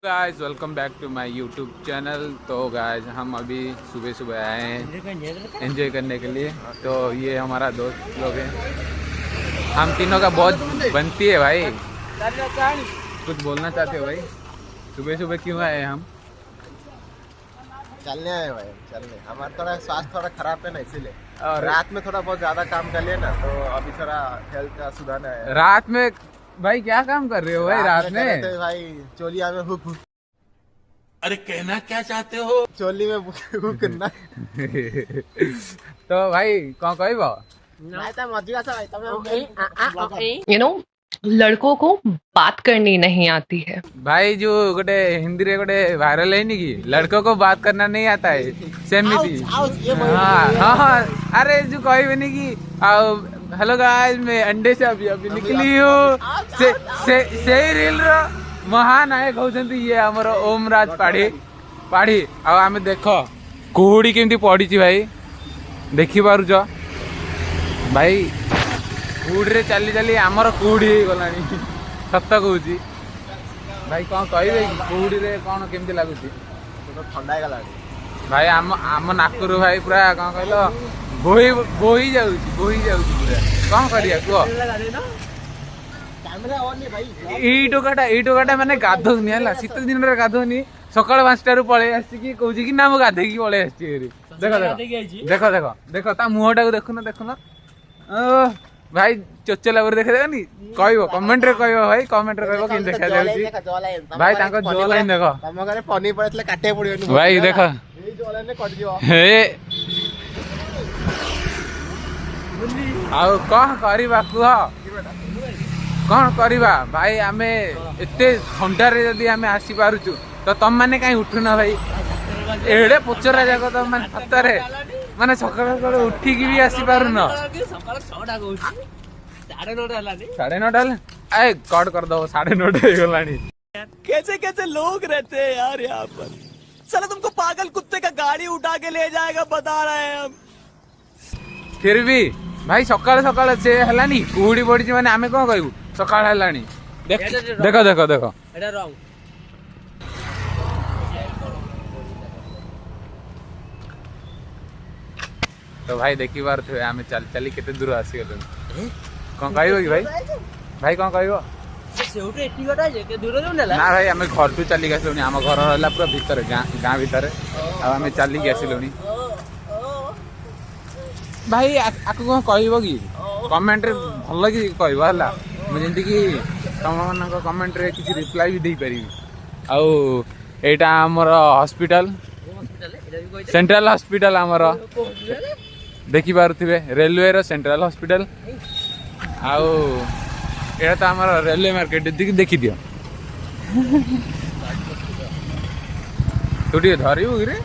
Guys welcome back to my YouTube channel. तो guys हम अभी सुबह सुबह आए हैं एंजॉय करने के लिए। तो ये हमारा दोस्त लोग हैं, हम तीनों का बहुत बनती है भाई। कुछ बोलना चाहते हो भाई? सुबह सुबह क्यों आए हम? चलने आए भाई, चलने। हमारा थोड़ा स्वास्थ्य थोड़ा खराब है ना, इसीलिए। और रात में थोड़ा बहुत ज्यादा काम कर लिए ना, तो अभी थोड़ा हेल्थ का सुधारना है। रात में भाई क्या काम कर रहे हो भाई? रात कर में रहे थे भाई, चोलिया में हुक। अरे कहना क्या चाहते हो? चोली में हुक करना। तो भाई कौन कहबो? लड़कों को बात करनी नहीं आती है। भाई जो गोटे हिंदी रे गोटे वायरल है नी कि लड़कों को बात करना नहीं आता है, सेमिति। हाँ हाँ, अरे जो कही नहीं कि हेलो गाइस, मैं अंडे से अभी अभी निकली हूँ। से रील रो महानायक होचंती ये हमर ओम राज पाढ़ी। आ आमे देखो कुहुड़ी केमती पड़ी भाई, देखि पारुछ भाई। कुहुड़ी रे चली चली आमर कुहुड़ी हो गलानी, सत कहूँ भाई। कौन कहबे कुहुड़ी रे कौन केमती लगुच? ठंडा है गला भाई आम नाकरू भाई पूरा कौन कहल बोही जाऊँगी पूरा। कौन करिया कह? ई टोकाटा माने गाधौनी है, शीत दिन गाधौनी। सकाल 5टारू पलि आसिकी कौच कि ना मुझे गाधे पलि आसी। देख ता मुहटा को देखुन भाई, चोचला देखे देनी कह कमेंट रे कह भाई, कमेंट रे कह कि देखा जाउची भाई। ताको जो लाइन देख तम घरे पनी पड़े काटे पड़ो भाई, देख हे आउ कौन करवा कह, कौन करवा भाई? आमे एते ठंडारे जदि आमे आसी पारुचु तो तम माने काई उठुना भाई? एड़े पोचरा जाक तम माने सतरे माने सकाळ सकाळ उठिकी भी आसी पारुन। 9:30 ए कट कर दो, 9:30 हो गलानी। कैसे कैसे लोग रहते हैं यार यहाँ पर। साला तुमको पागल कुत्ते का गाड़ी उठा के ले जाएगा, बता रहे हैं हम। फिर भी भाई सकाळ सकाळ से हलानी कुहुड़ी पड़ी माने आमे कौन कहबू? सकाळ हलानी। देखो एटा रॉन्ग। तो भाई देखी बार थे आमे चल चली केते दूर आसी गलो। कौन कहबो कि भाई? भाई कौन कहबो? सेउटे एटी गटा जे के दूर जो नेला ना भाई आमे घर टू चली गसलोनी। आम घर रहला पूरा भीतर गाँ भीतर। आ आमे चली गसलोनी भाई। आकु कौन कहबो कि कमेंट रे भल कि कहबो हला, मु जेंति कि तम मानक कमेंट रे किछि रिप्लाई भी देई परिबी। आउ एटा हमर हॉस्पिटल, सेंट्रल हॉस्पिटल हमर देखि पारुथिबे, रेलवे रो सेंट्रल हॉस्पिटल। आउ एटा त हमर रेलवे मार्केट देखि दियो। तू धरिबु रे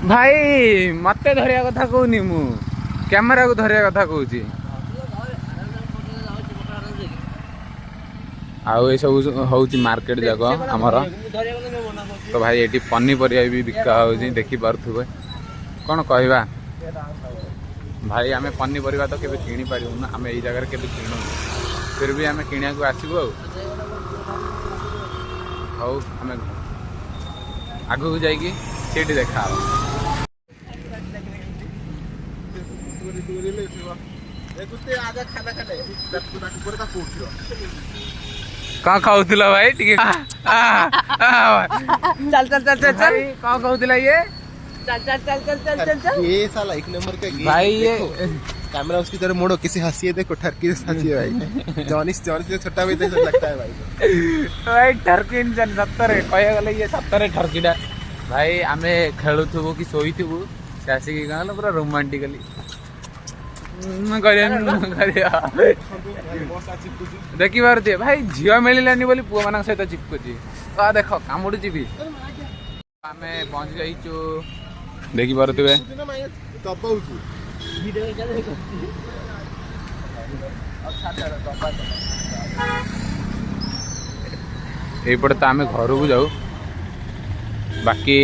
भाई? मते धरिया कथा कहूनी, मु कैमरा को धरिया कथा कहूची। आउ ये सब हूँ मार्केट जाक आमर। तो भाई ये पनीपरिया भी बिका हो, देखी पारे कौन कहवा भाई। आम पनीपरिया तो केवे किणी पारू ना, आम यही जगह केवे किणु, फिर भी आम किणा को आसबू। हौ आम आगू जाइए सीटी देखा। कौन खाऊला भाई? टिके चल चल चल चल चल। कौन खाऊला ये? चल ये साला एक नंबर का भाई। ये कैमरा उसकी तरफ मोड़ो, किसी हंसी देखो, ठरकी से हंसी है भाई। जॉनी से छोटा भी देख लगता है भाई। भाई ठरकी सतरे कह गले ये सतरे ठरकीटा भाई। आमे खेलुथबु कि सोईथबु से आसिक गाँव पूरा रोमांटिकली देखी पारे भाई। झील मिलानी बोली पुआ मान सहित चिपकुची। देख कामुड़ी भी आम पहुंची जाइचु, देखी पारे। यहीपटे तो आम घर को जाऊ, बाकी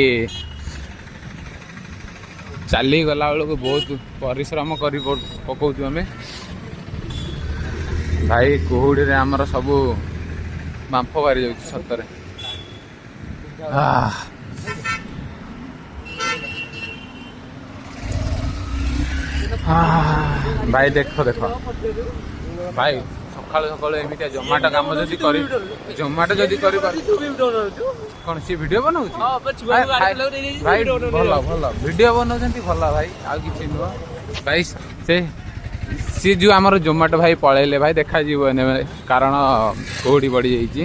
चली गला बेलू बहुत परिश्रम कर पकाऊ आम भाई। कुहुड़ी रे आमर सबू ବାମ୍ଫ ବାହାରି ଯାଉଛି ସତରେ। ଭାଇ ଦେଖ ଦେଖ ଭାଇ ସକାଳୁ ସକାଳୁ ଏମିତିଆ ଜୋମାଟୋ କାମ ଯଦି କରି ଜୋମାଟୋ ଯଦି କରିପାରୁ କଣ ସିଏ ଭିଡିଓ ବନଉଛି ଭାଇ ଭଲ ଭଲ ଭିଡିଓ ବନଉଛନ୍ତି ଭଲ ଭାଇ ଆଉ କିଛି ନୁହଁ ଭାଇ। ସିଏ ଯୋଉ ଆମର ଜୋମାଟୋ ଭାଇ ପଳେଇଲେ ଭାଇ ଦେଖାଯିବନି କାରଣ କୋଉଠି ପଡ଼ିଯାଇଛି।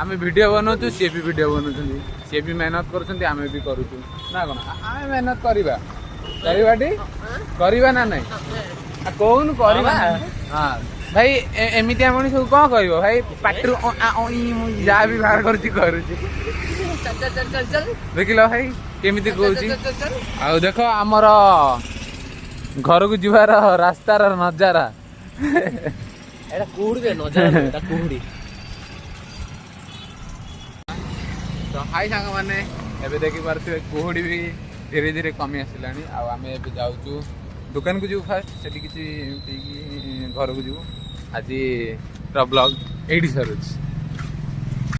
ଆମେ ଭିଡିଓ ବନଉଛୁ ସିଏ ବି ଭିଡିଓ ବନଉଛନ୍ତି ସିଏ ବି ମେହନତ କରୁଛନ୍ତି ଆମେ ବି କରୁଛୁ ନା କଣ ଆମେ ମେହନତ କରିବା କରିବା ନା ନାଇଁ କହୁନୁ କରିବା। ହଁ ଭାଇ ଏମିତିଆ ମଣିଷକୁ କଣ କହିବ ଭାଇ ପାଟିରୁ ମୁଁ ଯାହା ବି ବାହାର କରୁଛି କରୁଛି ଦେଖିଲ ଭାଇ କେମିତି କହୁଛି। ଆଉ ଦେଖ ଆମର ଘରକୁ ଯିବାର ରାସ୍ତାର ନଜାରା ଏଟା କୁହୁଡି ନଜାରା ଏଟା କୁହୁଡି। ତ ହାଇ ସାଙ୍ଗମାନେ ଏବେ ଦେଖିପାରୁଥିବେ କୁହୁଡ଼ି ବି ଧୀରେ ଧୀରେ କମି ଆସିଲାଣି। ଆଉ ଆମେ ଏବେ ଯାଉଛୁ ଦୋକାନକୁ ଯିବୁ ଫାଷ୍ଟ ସେଠି କିଛି ପିଇକି ଘରକୁ ଯିବୁ। ଆଜିର ବ୍ଲଗ୍ ଏଇଠି ସରୁଛି।